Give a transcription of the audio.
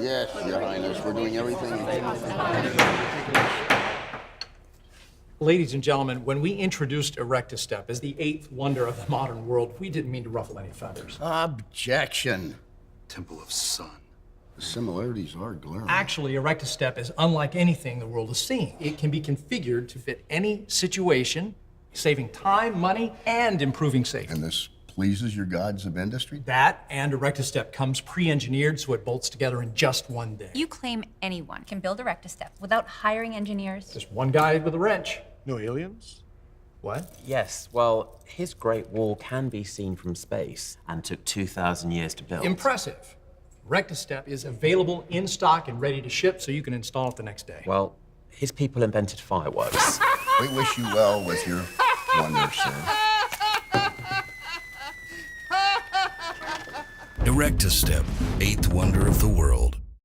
Yes, Your Highness. We're doing everything we can. Ladies and gentlemen, when we introduced ErectaStep as the 8th wonder of the modern world, we didn't mean to ruffle any feathers. Objection. Temple of Sun. The similarities are glaring. Actually, ErectaStep is unlike anything the world has seen. It can be configured to fit any situation, saving time, money, and improving safety. And this pleases your gods of industry? That and ErectaStep comes pre-engineered so it bolts together in just one day. You claim anyone can build ErectaStep without hiring engineers? Just one guy with a wrench. No aliens? What? Yes, well, his Great Wall can be seen from space and took 2,000 years to build. Impressive. ErectaStep is available in stock and ready to ship so you can install it the next day. Well, his people invented fireworks. We wish you well with your wonder, sir. ErectaStep, 8th wonder of the world.